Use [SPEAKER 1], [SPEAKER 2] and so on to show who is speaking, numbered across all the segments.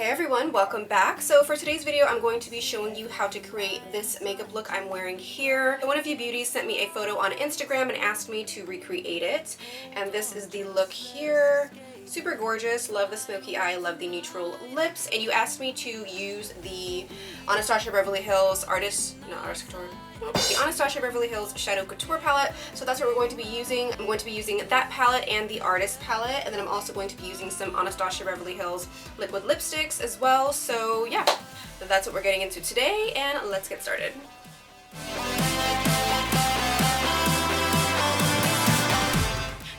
[SPEAKER 1] Hey everyone, welcome back. So for today's video, I'm going to be showing you how to create this makeup look I'm wearing here. One of you beauties sent me a photo on Instagram and asked me to recreate it. And this is the look here. Super gorgeous, love the smoky eye, love the neutral lips. And you asked me to use the Anastasia Beverly Hills the Anastasia Beverly Hills Shadow Couture palette. So that's what we're going to be using. I'm going to be using that palette and the Artist palette, and then I'm also going to be using some Anastasia Beverly Hills liquid lipsticks as well. So yeah, that's what we're getting into today, and let's get started.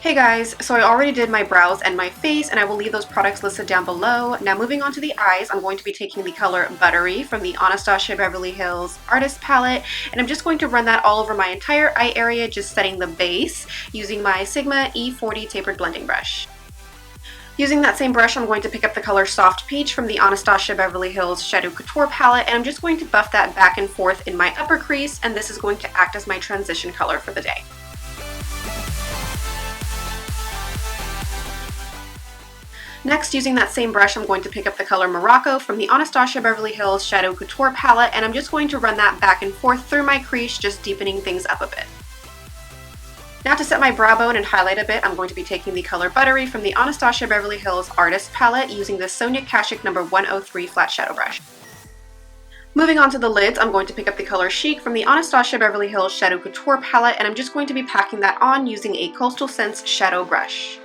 [SPEAKER 1] Hey guys, so I already did my brows and my face, and I will leave those products listed down below. Now moving on to the eyes, I'm going to be taking the color Buttery from the Anastasia Beverly Hills Artist palette, and I'm just going to run that all over my entire eye area, just setting the base using my Sigma E40 tapered blending brush. Using that same brush, I'm going to pick up the color Soft Peach from the Anastasia Beverly Hills Shadow Couture palette, and I'm just going to buff that back and forth in my upper crease, and this is going to act as my transition color for the day. Next, using that same brush, I'm going to pick up the color Morocco from the Anastasia Beverly Hills Shadow Couture palette, and I'm just going to run that back and forth through my crease, just deepening things up a bit. Now to set my brow bone and highlight a bit, I'm going to be taking the color Buttery from the Anastasia Beverly Hills Artist palette using the Sonia Kashuk No. 103 flat shadow brush. Moving on to the lids, I'm going to pick up the color Chic from the Anastasia Beverly Hills Shadow Couture palette, and I'm just going to be packing that on using a Coastal Scents shadow brush.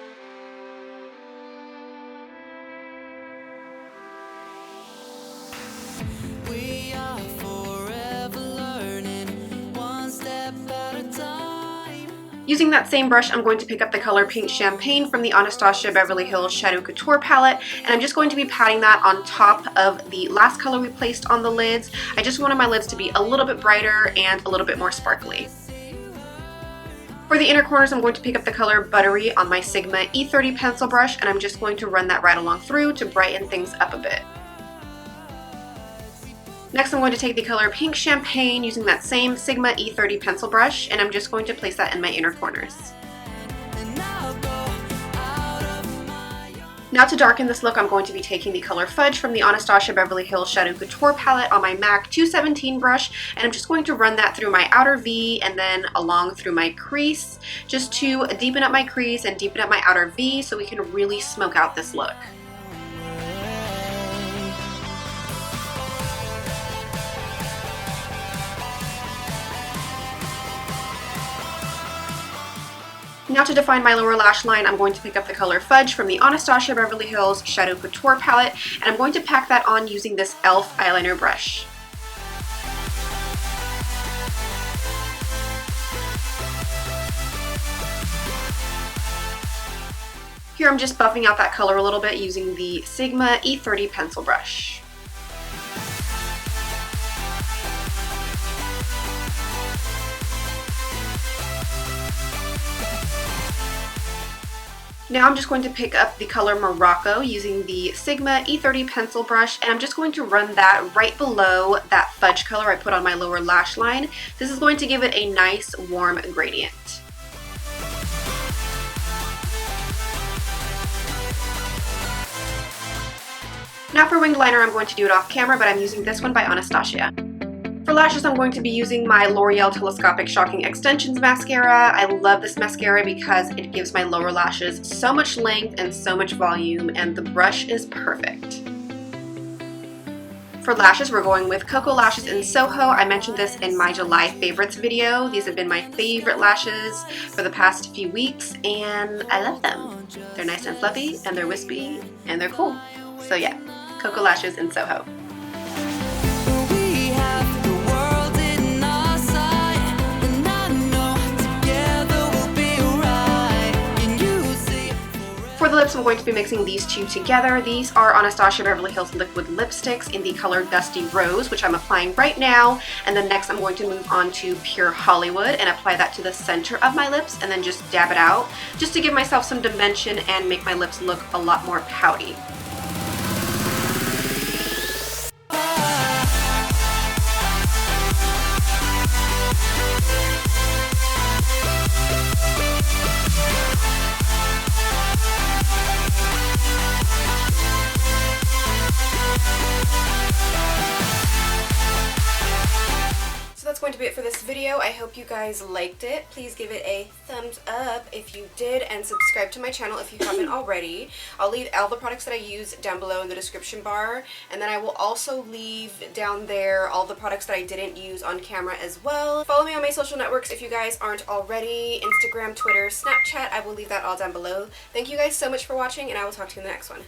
[SPEAKER 1] Using that same brush, I'm going to pick up the color Pink Champagne from the Anastasia Beverly Hills Shadow Couture palette, and I'm just going to be patting that on top of the last color we placed on the lids. I just wanted my lids to be a little bit brighter and a little bit more sparkly. For the inner corners, I'm going to pick up the color Buttery on my Sigma E30 pencil brush, and I'm just going to run that right along through to brighten things up a bit. Next, I'm going to take the color Pink Champagne using that same Sigma E30 pencil brush, and I'm just going to place that in my inner corners. Now to darken this look, I'm going to be taking the color Fudge from the Anastasia Beverly Hills Shadow Couture palette on my MAC 217 brush, and I'm just going to run that through my outer V and then along through my crease, just to deepen up my crease and deepen up my outer V so we can really smoke out this look. Now to define my lower lash line, I'm going to pick up the color Fudge from the Anastasia Beverly Hills Shadow Couture palette, and I'm going to pack that on using this e.l.f. eyeliner brush. Here I'm just buffing out that color a little bit using the Sigma E30 pencil brush. Now I'm just going to pick up the color Morocco using the Sigma E30 pencil brush, and I'm just going to run that right below that fudge color I put on my lower lash line. This is going to give it a nice warm gradient. Now for winged liner, I'm going to do it off camera, but I'm using this one by Anastasia. For lashes, I'm going to be using my Loreal Telescopic Shocking Extensions mascara. I love this mascara because it gives my lower lashes so much length and so much volume, and the brush is perfect. For lashes, we're going with Koko lashes in Soho. I mentioned this in my July favorites video. These have been my favorite lashes for the past few weeks, and I love them. They're nice and fluffy, and they're wispy, and they're cool. So yeah, Koko lashes in Soho. For the lips, I'm going to be mixing these two together. These are Anastasia Beverly Hills liquid lipsticks in the color Dusty Rose, which I'm applying right now. And then next I'm going to move on to Pure Hollywood and apply that to the center of my lips and then just dab it out, just to give myself some dimension and make my lips look a lot more pouty. going to be it for this video. I hope you guys liked it. Please give it a thumbs up if you did, and subscribe to my channel if you haven't already. I'll leave all the products that I use down below in the description bar, and then I will also leave down there all the products that I didn't use on camera as well. Follow me on my social networks if you guys aren't already. Instagram, Twitter, Snapchat, I will leave that all down below. Thank you guys so much for watching, and I will talk to you in the next one.